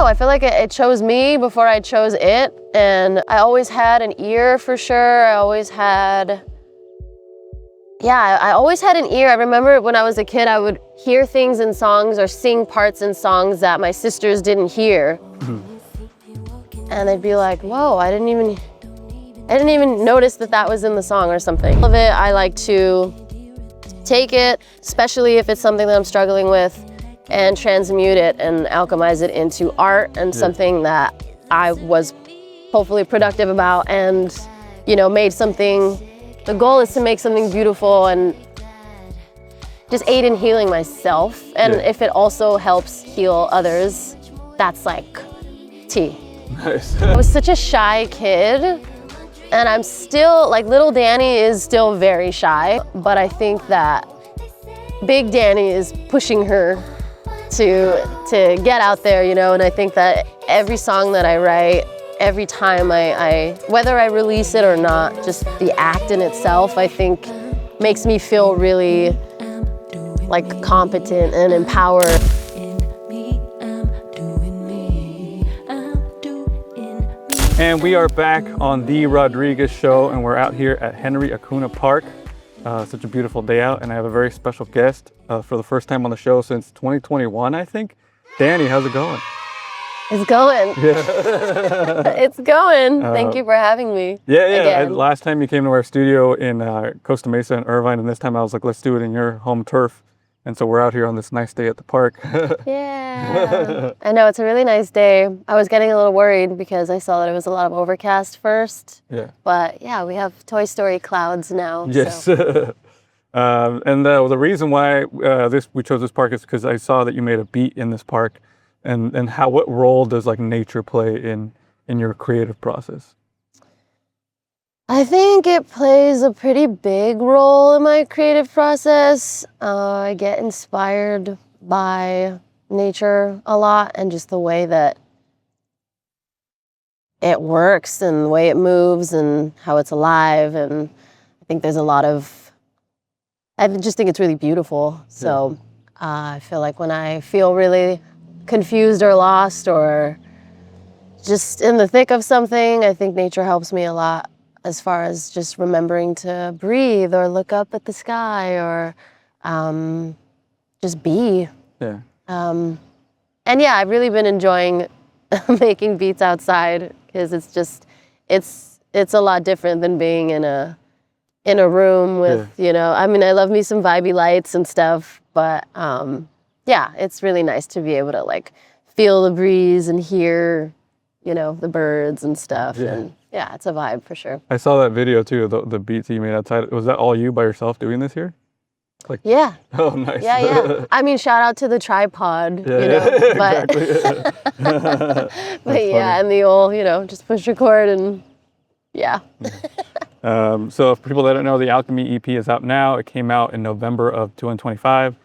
know, I feel like it chose me before I chose it. And I always had an ear for sure. I always had an ear. I remember when I was a kid, I would hear things in songs or sing parts in songs that my sisters didn't hear. And they'd be like, whoa, I didn't even notice that was in the song or something. All of it, I like to take it, especially if it's something that I'm struggling with, and transmute it and alchemize it into art and something that I was hopefully productive about and, you know, made something. The goal is to make something beautiful and just aid in healing myself. And if it also helps heal others, that's like tea. Nice. I was such a shy kid, and I'm still, like, little Danie is still very shy, but I think that big Danie is pushing her to get out there, you know, and I think that every song that I write, every time I whether I release it or not, just the act in itself, I think makes me feel really like competent and empowered. And we are back on the Rodriguez show, and we're out here at Henry Acuna Park. Such a beautiful day out, and I have a very special guest for the first time on the show since 2021, I think. Danie, how's it going? It's going. Yeah. It's going. Thank you for having me. Yeah. Last time you came to our studio in Costa Mesa and Irvine, and this time I was like, let's do it in your home turf. And so we're out here on this nice day at the park. Yeah. I know, it's a really nice day. I was getting a little worried because I saw that it was a lot of overcast first. Yeah. But yeah, we have Toy Story clouds now. Yes. So. And the reason why we chose this park is because I saw that you made a beat in this park. And what role does like nature play in your creative process? I think it plays a pretty big role in my creative process. I get inspired by nature a lot and just the way that it works and the way it moves and how it's alive. And I think there's a lot of, I just think it's really beautiful. So I feel like when I feel really confused or lost or just in the thick of something, I think nature helps me a lot as far as just remembering to breathe or look up at the sky or just be. Yeah. And yeah, I've really been enjoying making beats outside because it's just, it's a lot different than being in a room with, you know, I mean, I love me some vibey lights and stuff, but yeah, it's really nice to be able to like feel the breeze and hear, you know, the birds and stuff. Yeah. And yeah, it's a vibe for sure. I saw that video too, the beats you made outside. Was that all you by yourself doing this here? Like, yeah. Oh, nice. Yeah. I mean, shout out to the tripod, you know, but, but yeah, and the old, you know, just push record and yeah. So for people that don't know, the Alchemy EP is out now. It came out in November of 2025.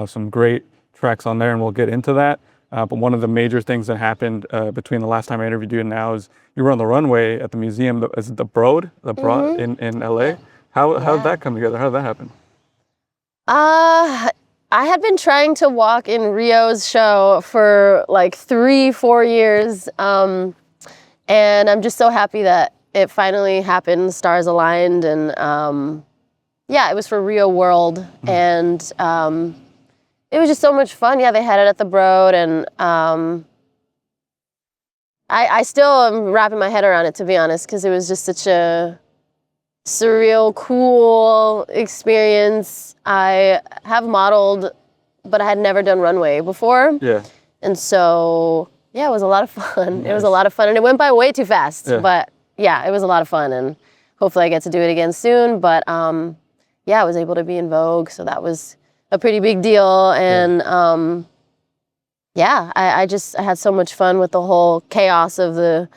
Some great tracks on there, and we'll get into that. But one of the major things that happened between the last time I interviewed you and now is you were on the runway at the museum. Is it the Broad in LA? How did that come together? How did that happen? I had been trying to walk in Rio's show for like 3-4 years. And I'm just so happy that it finally happened, stars aligned. And yeah, it was for Rio World. And it was just so much fun. Yeah, they had it at the Broad, and I still am wrapping my head around it, to be honest, because it was just such a surreal, cool experience. I have modeled, but I had never done runway before. Yeah. And so, yeah, it was a lot of fun. Nice. It was a lot of fun, and it went by way too fast. Yeah. But yeah, it was a lot of fun, and hopefully I get to do it again soon. But yeah, I was able to be in Vogue, so that was a pretty big deal. And yeah, I had so much fun with the whole chaos of the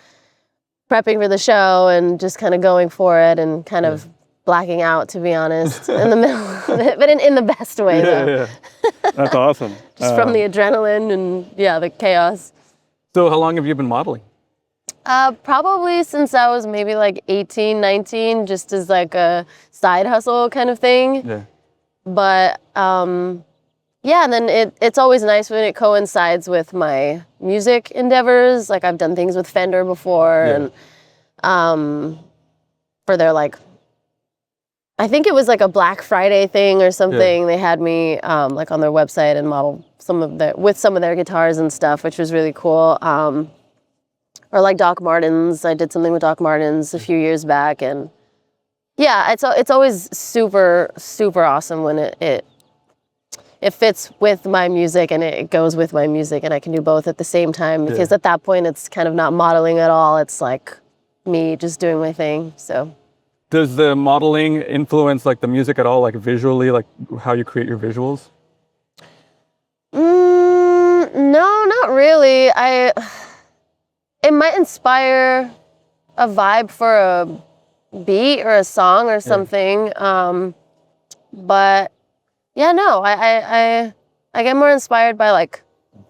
prepping for the show and just kind of going for it and kind of blacking out, to be honest, in the middle of it, but in the best way. Yeah. That's awesome. Just from the adrenaline and the chaos. So how long have you been modeling? Probably since I was maybe like 18, 19, just as like a side hustle kind of thing. Yeah. But yeah, and then it's always nice when it coincides with my music endeavors. Like I've done things with Fender before, and for their like, I think it was like a Black Friday thing or something. They had me like on their website and model some of their guitars and stuff, which was really cool. Or like Doc Martens. I did something with Doc Martens a few years back, and yeah, it's always super, super awesome when it fits with my music and it goes with my music, and I can do both at the same time, because at that point it's kind of not modeling at all. It's like me just doing my thing. So does the modeling influence like the music at all, like visually, like how you create your visuals? No, not really. It might inspire a vibe for a beat or a song or something. But yeah, no, I get more inspired by like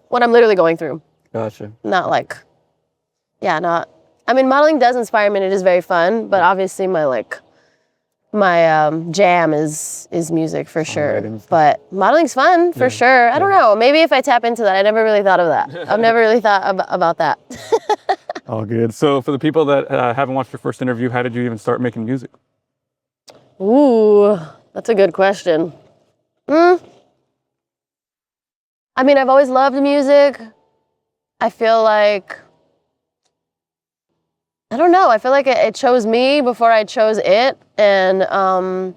what I'm literally going through. Gotcha. Not like, I mean, modeling does inspire me and it is very fun, but obviously my jam is music for sure. But modeling's fun for sure. I don't know. Maybe if I tap into that, I never really thought of that. I've never really thought about that. All good. So for the people that haven't watched your first interview, how did you even start making music? Ooh, that's a good question. I mean, I've always loved music. I feel like, I don't know, I feel like it chose me before I chose it. And I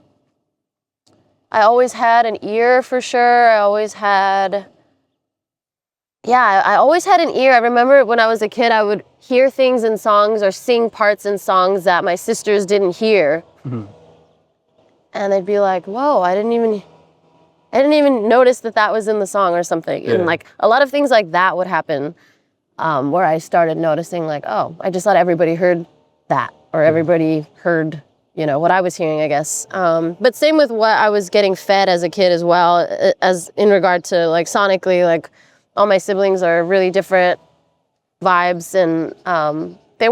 always had an ear for sure. I always had an ear. I remember when I was a kid, I would hear things in songs or sing parts in songs that my sisters didn't hear. And they'd be like, whoa, I didn't even notice that was in the song or something. And like a lot of things like that would happen, where I started noticing like, oh, I just thought everybody heard that, or everybody heard, what I was hearing, I guess. But same with what I was getting fed as a kid as well, as in regard to like sonically, like all my siblings are really different vibes, and they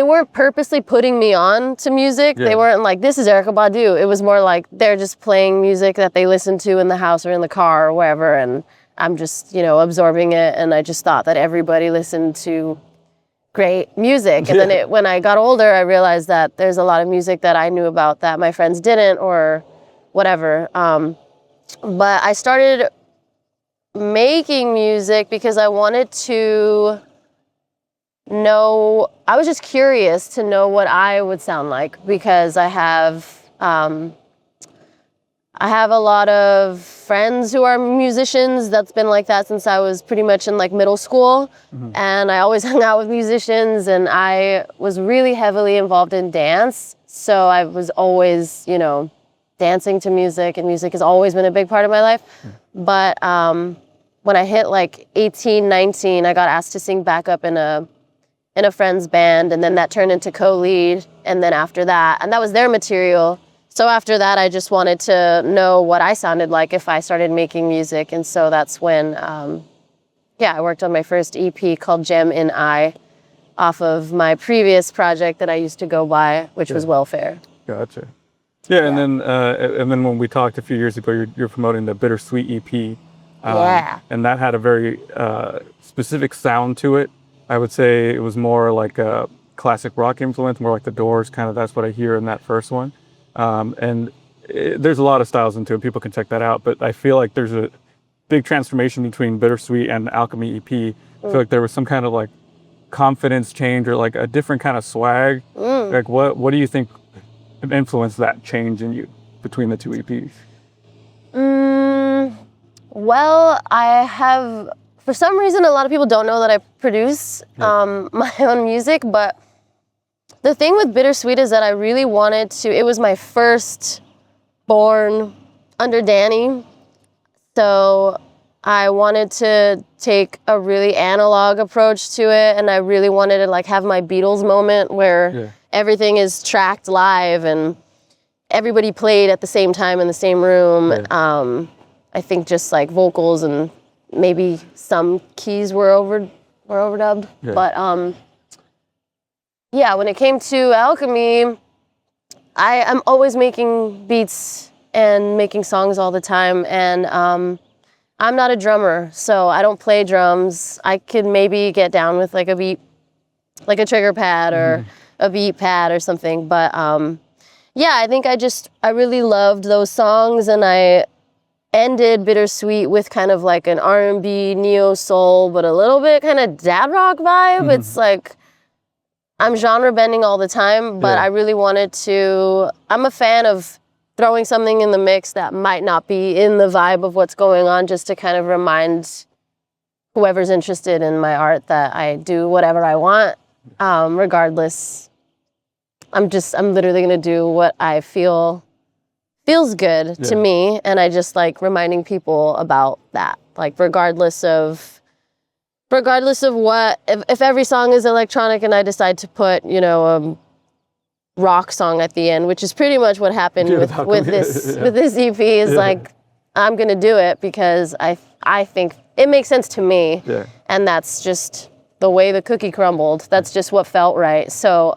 weren't purposely putting me on to music. They weren't like, this is Erykah Badu. It was more like they're just playing music that they listen to in the house or in the car or wherever, and I'm just, absorbing it. And I just thought that everybody listened to great music. And then when I got older, I realized that there's a lot of music that I knew about that my friends didn't, or whatever. But I started making music because I wanted to know, I was just curious to know what I would sound like, because I have a lot of friends who are musicians. That's been like that since I was pretty much in like middle school. And I always hung out with musicians, and I was really heavily involved in dance. So I was always, dancing to music, and music has always been a big part of my life. But when I hit like 18, 19, I got asked to sing backup in a friend's band, and then that turned into co-lead, and then after that, and that was their material. So after that, I just wanted to know what I sounded like if I started making music, and so that's when, I worked on my first EP called Gem in I, off of my previous project that I used to go by, which was Welfare. Gotcha. Yeah, and then when we talked a few years ago, you're promoting the Bittersweet EP, and that had a very specific sound to it. I would say it was more like a classic rock influence, more like the Doors, kind of. That's what I hear in that first one. There's a lot of styles into it. People can check that out. But I feel like there's a big transformation between Bittersweet and Alchemy EP. I feel like there was some kind of like confidence change, or like a different kind of swag. Like what do you think influenced that change in you between the two EPs? Well, I have, for some reason, a lot of people don't know that I produce my own music, but the thing with Bittersweet is that I really wanted to, it was my first born under Danie, so I wanted to take a really analog approach to it, and I really wanted to like have my Beatles moment where everything is tracked live and everybody played at the same time in the same room. I think just like vocals and maybe some keys were overdubbed. But when it came to Alchemy, I'm always making beats and making songs all the time. And I'm not a drummer, so I don't play drums. I could maybe get down with like a beat, like a trigger pad or a beat pad or something. But yeah, I think I really loved those songs, and I ended Bittersweet with kind of like an R&B, neo soul, but a little bit kind of dad rock vibe. It's like, I'm genre bending all the time, but I really wanted to, I'm a fan of throwing something in the mix that might not be in the vibe of what's going on, just to kind of remind whoever's interested in my art that I do whatever I want, regardless. I'm literally gonna do what I feels good to me, and I just like reminding people about that, like regardless of what, if every song is electronic and I decide to put, you know, a rock song at the end, which is pretty much what happened with this EP, is like, I'm gonna do it because I think it makes sense to me, and that's just the way the cookie crumbled. That's just what felt right. So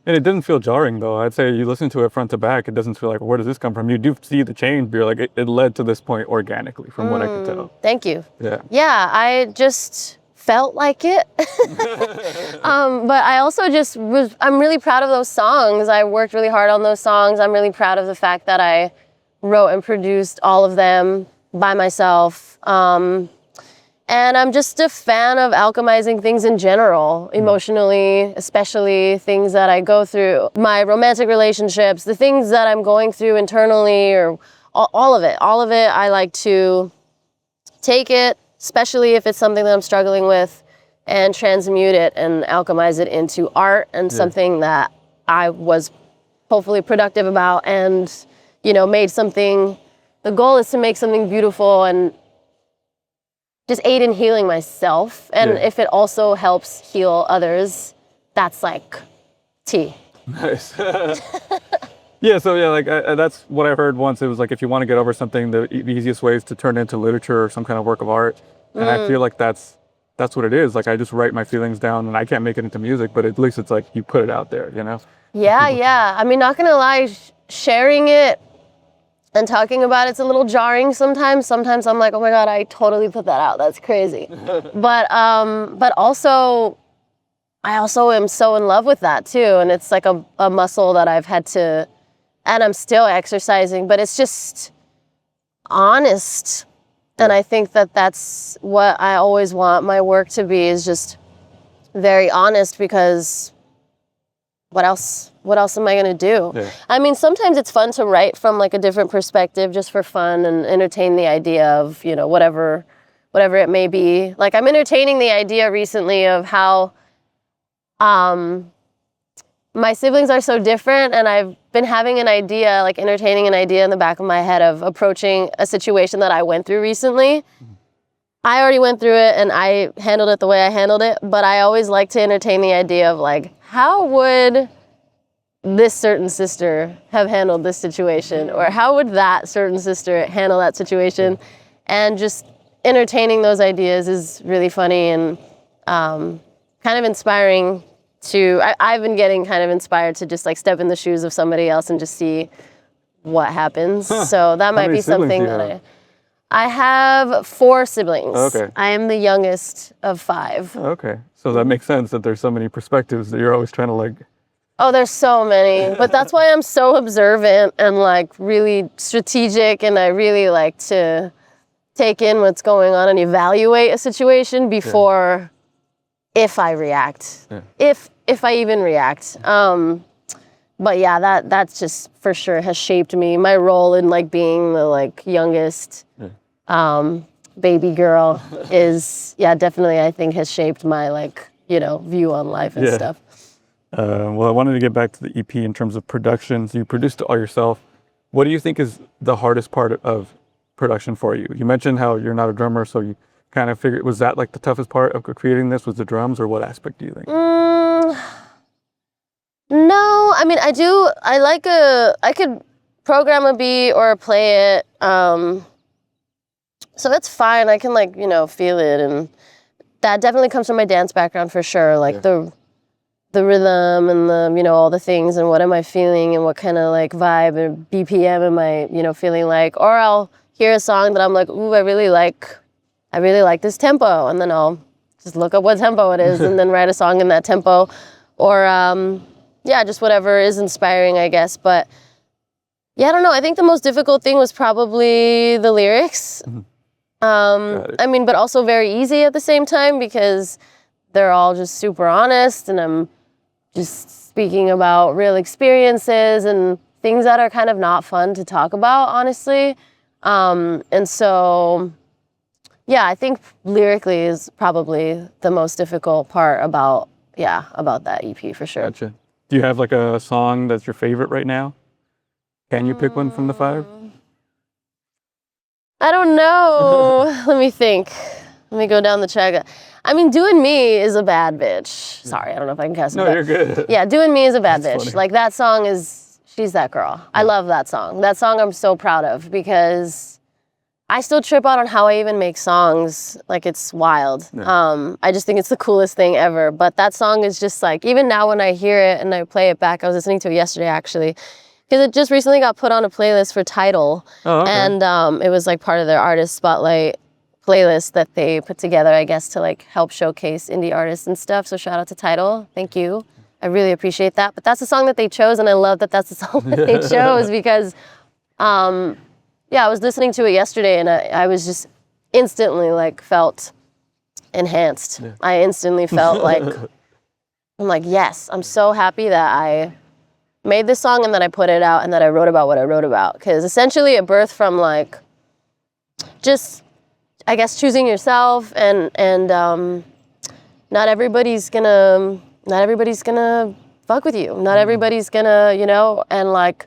and it didn't feel jarring though. I'd say you listen to it front to back, it doesn't feel like, where does this come from? You do see the change, but you're like, it led to this point organically, from what I could tell. Thank you. Yeah, I just felt like it. But I also I'm really proud of those songs. I worked really hard on those songs. I'm really proud of the fact that I wrote and produced all of them by myself. And I'm just a fan of alchemizing things in general, emotionally, especially things that I go through, my romantic relationships, the things that I'm going through internally, or all of it. All of it, I like to take it, especially if it's something that I'm struggling with, and transmute it and alchemize it into art and something that I was hopefully productive about, and, you know, made something. The goal is to make something beautiful and just aid in healing myself. And if it also helps heal others, that's like tea. Nice. Like that's what I heard once. It was like, if you want to get over something, the easiest way is to turn it into literature or some kind of work of art. And I feel like that's what it is. Like, I just write my feelings down, and I can't make it into music, but at least it's like you put it out there, you know? Yeah. I mean, not gonna lie, sharing it and talking about it's a little jarring sometimes. Sometimes I'm like, oh my God, I totally put that out. That's crazy. But also, I also am so in love with that too. And it's like a muscle that I've had to, and I'm still exercising, but it's just honest. And I think that that's what I always want my work to be, is just very honest, because what else am I gonna do? I mean, sometimes it's fun to write from like a different perspective, just for fun, and entertain the idea of, you know, whatever it may be. Like, I'm entertaining the idea recently of how my siblings are so different, and I've been having an idea, like entertaining an idea in the back of my head of approaching a situation that I went through recently. I already went through it and I handled it the way I handled it, but I always like to entertain the idea of like, how would this certain sister have handled this situation? Or how would that certain sister handle that situation? And just entertaining those ideas is really funny and kind of inspiring to, I've been getting kind of inspired to just like step in the shoes of somebody else and just see what happens. So that might be something that I have 4 siblings. Okay. I am the youngest of 5. Okay. So that makes sense that there's so many perspectives that you're always trying to like. Oh, there's so many. But that's why I'm so observant and like really strategic, and I really like to take in what's going on and evaluate a situation before if I react. If I even react. But yeah, that's just for sure has shaped me. My role in like being the like youngest baby girl is definitely, I think, has shaped my like, you know, view on life and stuff. Well, I wanted to get back to the EP in terms of production. So you produced it all yourself. What do you think is the hardest part of production for you? You mentioned how you're not a drummer, so you kind of figured, was that like the toughest part of creating this, was the drums, or what aspect do you think? No, I mean, I could program a beat or play it. So it's fine. I can like, you know, feel it. And that definitely comes from my dance background for sure. Like the the rhythm and the, you know, all the things and what am I feeling and what kind of like vibe and BPM am I, you know, feeling like, or I'll hear a song that I'm like, ooh, I really like this tempo, and then I'll just look up what tempo it is and then write a song in that tempo, or yeah, just whatever is inspiring, I guess. But yeah, I don't know. I think the most difficult thing was probably the lyrics. I mean, but also very easy at the same time because they're all just super honest, and I'm just speaking about real experiences and things that are kind of not fun to talk about, honestly. And so, yeah, I think lyrically is probably the most difficult part about that EP for sure. Gotcha. Do you have like a song that's your favorite right now? Can you pick one from the 5? I don't know. Let me think. Let me go down the track. I mean, Doing Me is a bad bitch. Sorry, I don't know if I can cuss. No, you're good. Yeah, Doing Me is a bad That's bitch. funny. Like that song she's that girl. I love that song. That song I'm so proud of because I still trip out on how I even make songs. Like it's wild. Yeah. I just think it's the coolest thing ever. But that song is just like, even now when I hear it and I play it back, I was listening to it yesterday actually, because it just recently got put on a playlist for Tidal. Oh, okay. And it was like part of their artist spotlight playlist that they put together, I guess, to like help showcase indie artists and stuff. So shout out to Tidal. Thank you. I really appreciate that. But that's the song that they chose, and I love that that's the song that they chose because, yeah, I was listening to it yesterday, and I was just instantly like felt enhanced. Yeah. I instantly felt like, I'm like, yes, I'm so happy that I made this song and that I put it out and that I wrote about what I wrote about. Because essentially it birthed from like, just, I guess, choosing yourself and not everybody's gonna fuck with you. Not everybody's gonna, you know, and like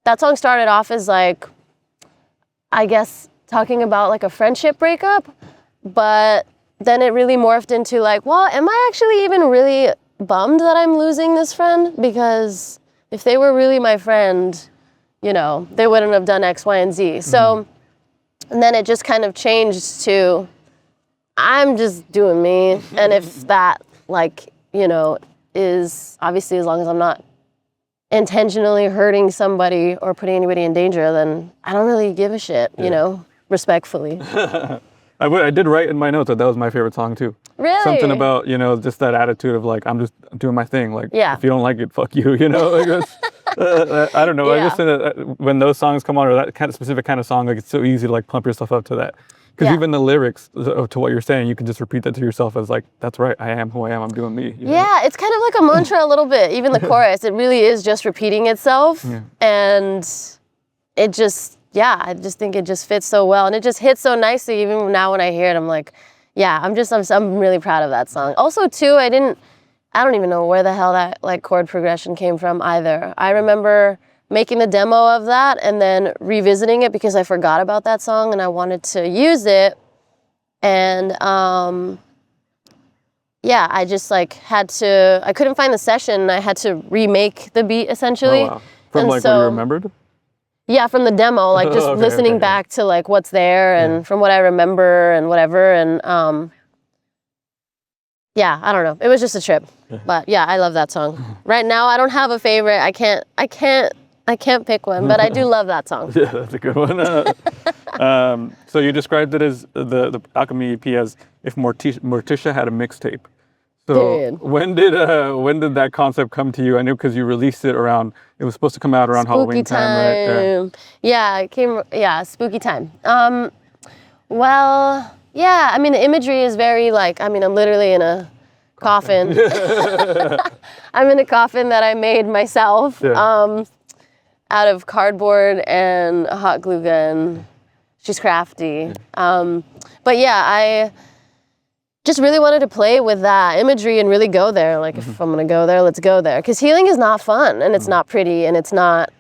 that song started off as like, I guess, talking about like a friendship breakup, but then it really morphed into like, well, am I actually even really bummed that I'm losing this friend? Because if they were really my friend, you know, they wouldn't have done X, Y, and Z. So, and then it just kind of changed to, I'm just doing me. And if that, like, you know, is obviously, as long as I'm not intentionally hurting somebody or putting anybody in danger, then I don't really give a shit, you know, respectfully. I did write in my notes that was my favorite song too. Really? Something about, you know, just that attitude of like, I'm just doing my thing. Like, Yeah. if you don't like it, fuck you, you know? Like that's, I don't know. Yeah. I just, when those songs come on, or that kind of specific kind of song, like it's so easy to like pump yourself up to that. Because even the lyrics to what you're saying, you can just repeat that to yourself as like, that's right, I am who I am, I'm doing me. You know? Yeah, it's kind of like a mantra a little bit. Even the chorus, it really is just repeating itself. Yeah. And it just, yeah, I just think it just fits so well. And it just hits so nicely. Even now when I hear it, I'm like, yeah, I'm really proud of that song. Also too, I don't even know where the hell that like chord progression came from either. I remember making the demo of that and then revisiting it because I forgot about that song and I wanted to use it. And yeah, I just like I couldn't find the session. I had to remake the beat essentially. Oh, wow. From like what you remembered? Yeah, from the demo, like just listening back to like what's there and from what I remember and whatever. And yeah, I don't know. It was just a trip. But yeah, I love that song. Right now, I don't have a favorite. I can't pick one, but I do love that song. Yeah, that's a good one. So you described it as the Alchemy EP as if Morticia had a mixtape. So Period. when did that concept come to you? I knew because you released it around. It was supposed to come out around Halloween time, right? Yeah, it came. Yeah, spooky time. Well, yeah. I mean, the imagery is very like. I mean, I'm literally in a coffin. I'm in a coffin that I made myself. Yeah. Out of cardboard and a hot glue gun. She's crafty. But yeah, I just really wanted to play with that imagery and really go there. Like, if I'm gonna go there, let's go there. Because healing is not fun, and it's not pretty, and it's not,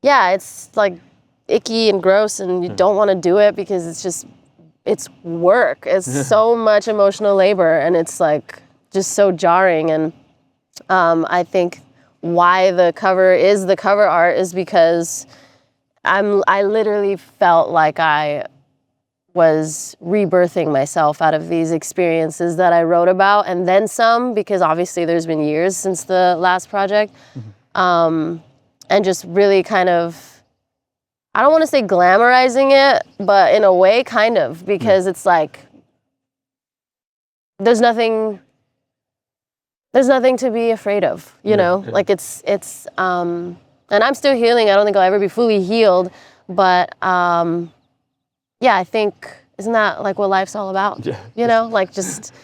yeah, it's like icky and gross, and you don't want to do it because it's work. It's so much emotional labor, and it's like just so jarring. And I think why the cover is the cover art is because I literally felt like I was rebirthing myself out of these experiences that I wrote about, and then some, because obviously there's been years since the last project. And just really kind of, I don't want to say glamorizing it, but in a way kind of, because it's like, there's nothing to be afraid of, you know? Like it's and I'm still healing. I don't think I'll ever be fully healed, but yeah, I think, isn't that like what life's all about? Yeah. You know, like just,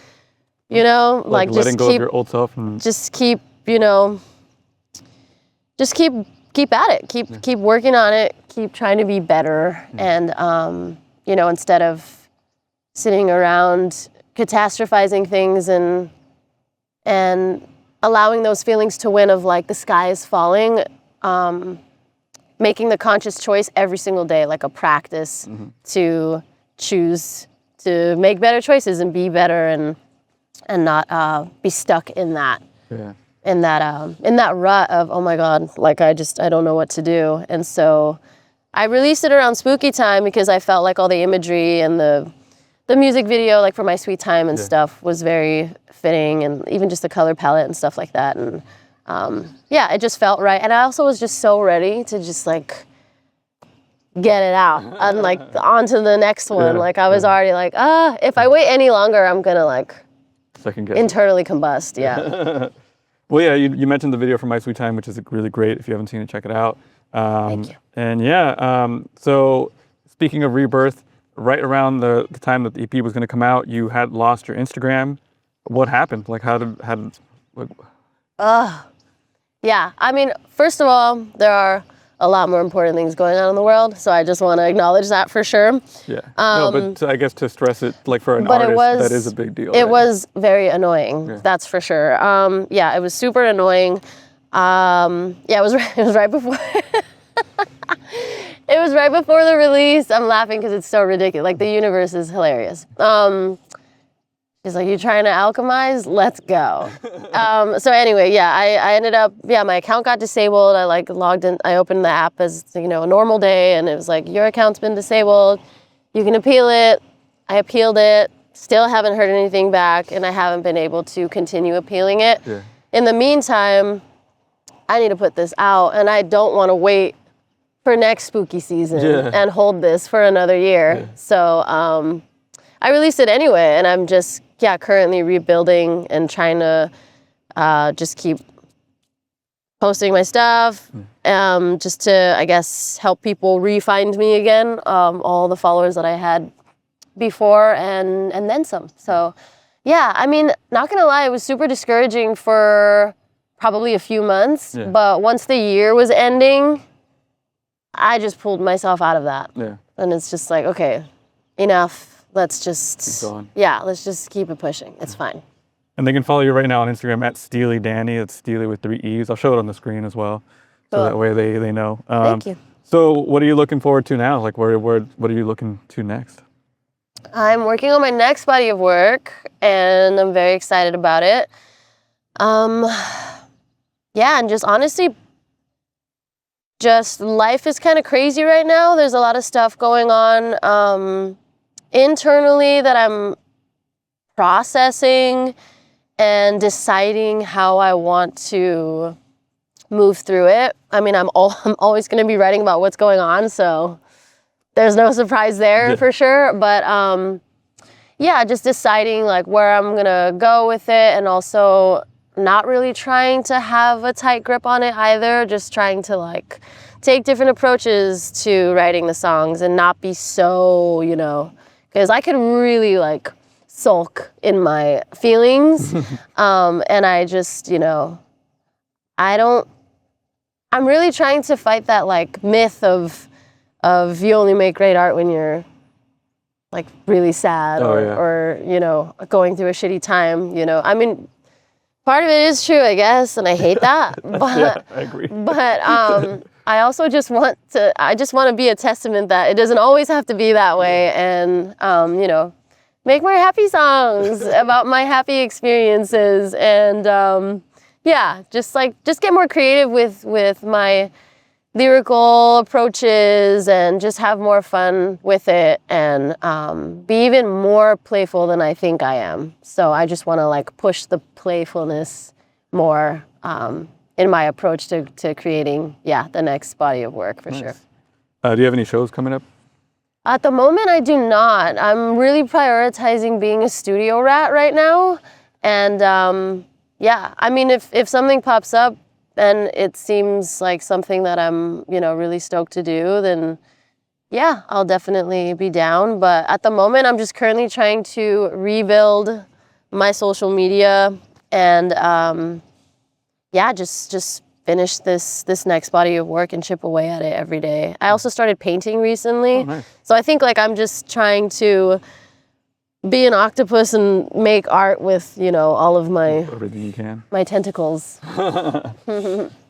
you know, like letting just go keep, of your old self and just keep, you know, just keep at it, keep working on it, keep trying to be better. And, you know, instead of sitting around catastrophizing things and allowing those feelings to win of like the sky is falling, making the conscious choice every single day, like a practice to choose to make better choices and be better and not be stuck in that. Yeah. In that rut of, oh my God, like I don't know what to do. And so I released it around spooky time because I felt like all the imagery and the music video, like for My Sweet Time and stuff, was very fitting, and even just the color palette and stuff like that. And yeah, it just felt right. And I also was just so ready to just like get it out and like on to the next one. Like I was already like, if I wait any longer, I'm gonna like internally combust. Yeah. Well, yeah, you mentioned the video from My Sweet Time, which is really great. If you haven't seen it, check it out. Thank you. And yeah, so speaking of rebirth, right around the time that the EP was going to come out, you had lost your Instagram. What happened? Like, yeah, I mean, first of all, there are a lot more important things going on in the world, so I just want to acknowledge that for sure. Yeah. No, but I guess to stress it, like for an artist, that is a big deal. It was very annoying, that's for sure. Yeah, it was super annoying. Yeah, it was right before. It was right before the release. I'm laughing because it's so ridiculous. Like, the universe is hilarious. She's like, you trying to alchemize? Let's go. So anyway, yeah, I ended up, my account got disabled. I like logged in, I opened the app as, you know, a normal day, and it was like, your account's been disabled. You can appeal it. I appealed it. Still haven't heard anything back, and I haven't been able to continue appealing it. Yeah. In the meantime, I need to put this out, and I don't want to wait for next spooky season and hold this for another year. Yeah. So I released it anyway, and I'm just, currently rebuilding and trying to just keep posting my stuff, just to, I guess, help people re-find me again, all the followers that I had before and then some. So yeah, I mean, not gonna lie, it was super discouraging for probably a few months, but once the year was ending, I just pulled myself out of that. Yeah. And it's just like, okay, enough. Let's just keep going. Yeah, let's just keep it pushing. It's fine. And they can follow you right now on Instagram at Steely Danie. It's Steely with 3 E's. I'll show it on the screen as well, so that way they know. Thank you. So what are you looking forward to now? Like, what are you looking to next? I'm working on my next body of work, and I'm very excited about it. Yeah, and just honestly, just life is kind of crazy right now. There's a lot of stuff going on internally that I'm processing and deciding how I want to move through it. I mean, I'm always going to be writing about what's going on, so there's no surprise there for sure. But yeah, just deciding like where I'm going to go with it, and also not really trying to have a tight grip on it either, just trying to like take different approaches to writing the songs and not be so, you know, because I could really like sulk in my feelings. And I just, you know, I'm really trying to fight that like myth of you only make great art when you're like really sad or, you know, going through a shitty time, you know. I mean, part of it is true, I guess, and I hate that. But, yeah, I agree. But I also just want to be a testament that it doesn't always have to be that way, and you know, make more happy songs about my happy experiences, and yeah, just get more creative with my lyrical approaches and just have more fun with it and be even more playful than I think I am. So I just want to like push the playfulness more in my approach to creating, the next body of work for sure. Do you have any shows coming up? At the moment, I do not. I'm really prioritizing being a studio rat right now. And I mean, if something pops up and it seems like something that I'm, really stoked to do, then I'll definitely be down. But at the moment, I'm just currently trying to rebuild my social media and just finish this next body of work and chip away at it every day. I also started painting recently. Oh, nice. So I think like I'm just trying to be an octopus and make art with, all of everything you can. my tentacles.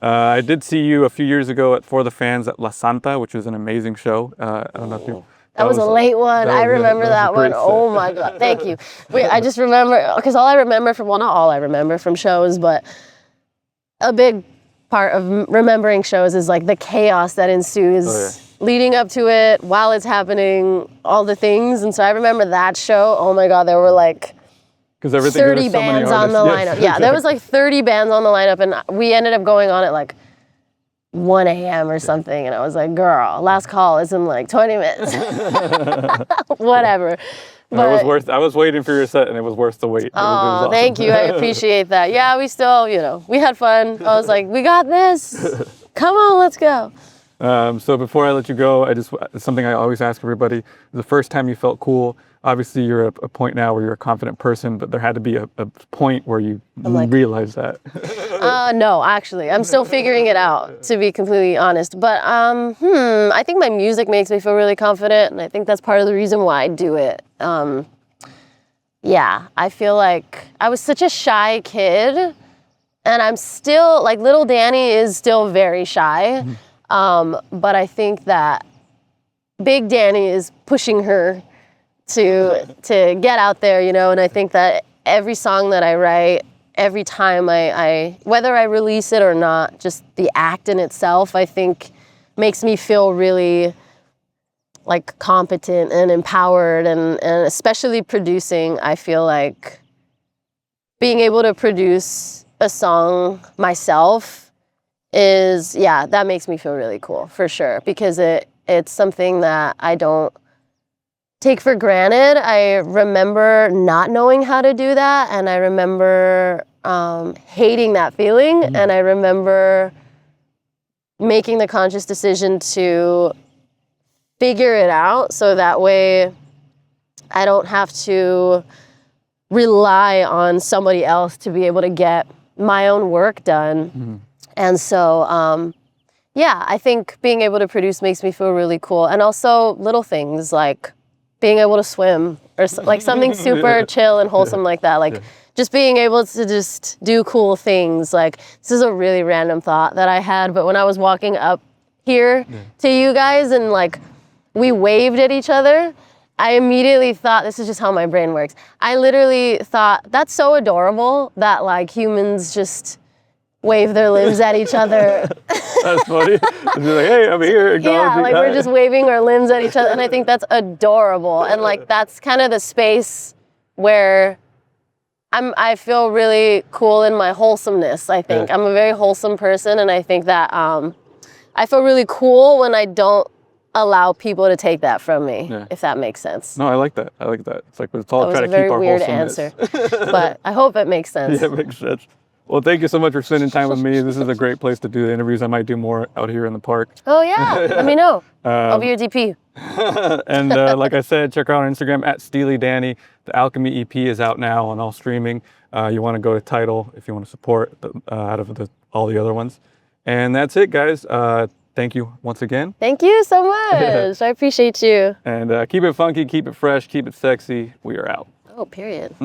I did see you a few years ago at For the Fans at La Santa, which was an amazing show. I don't know if you... That was a late one. I remember that one. Oh my God. Thank you. Wait, I just remember, because not all I remember from shows, but a big part of remembering shows is like the chaos that ensues leading up to it, while it's happening, all the things. And so I remember that show. Oh my God, there were like 30 bands on the lineup. Yeah, there was like 30 bands on the lineup, and we ended up going on at like 1 a.m. or something. And I was like, girl, last call is in like 20 minutes. Whatever. But I was waiting for your set, and it was worth the wait. It was awesome. Thank you. I appreciate that. Yeah, we still, we had fun. I was like, we got this. Come on, let's go. So before I let you go, it's something I always ask everybody. The first time you felt cool, obviously you're at a point now where you're a confident person, but there had to be a point where you realized that. No, actually, I'm still figuring it out, to be completely honest. But I think my music makes me feel really confident, and I think that's part of the reason why I do it. I feel like I was such a shy kid, and I'm still, like, little Danie is still very shy. But I think that big Danie is pushing her to get out there, and I think that every song that I write, every time I whether I release it or not, just the act in itself, I think makes me feel really like competent and empowered, and especially producing, I feel like being able to produce a song myself is, that makes me feel really cool for sure, because it's something that I don't take for granted. I remember not knowing how to do that, and I remember hating that feeling, and I remember making the conscious decision to figure it out so that way I don't have to rely on somebody else to be able to get my own work done. And so, I think being able to produce makes me feel really cool. And also little things like being able to swim or like something super chill and wholesome like that. Like just being able to just do cool things. Like, this is a really random thought that I had, but when I was walking up here to you guys and like we waved at each other, I immediately thought, this is just how my brain works. I literally thought, that's so adorable that like humans just wave their limbs at each other. That's funny. It's like, hey, I'm here. Like we're just waving our limbs at each other, and I think that's adorable. And like that's kind of the space where I feel really cool in my wholesomeness. I think I'm a very wholesome person, and I think that I feel really cool when I don't allow people to take that from me, if that makes sense. No, I like that. It's like it's all trying to keep our wholesomeness. That was a very weird answer, but I hope it makes sense. Yeah, it makes sense. Well, thank you so much for spending time with me. This is a great place to do the interviews. I might do more out here in the park. Oh yeah, let me know. I'll be your DP. And like I said, check her out on Instagram at Steely Danie. The Alchemy EP is out now on all streaming. You want to go to Tidal if you want to support out of all the other ones. And that's it, guys. Thank you once again. Thank you so much. I appreciate you. And keep it funky, keep it fresh, keep it sexy. We are out. Oh, period.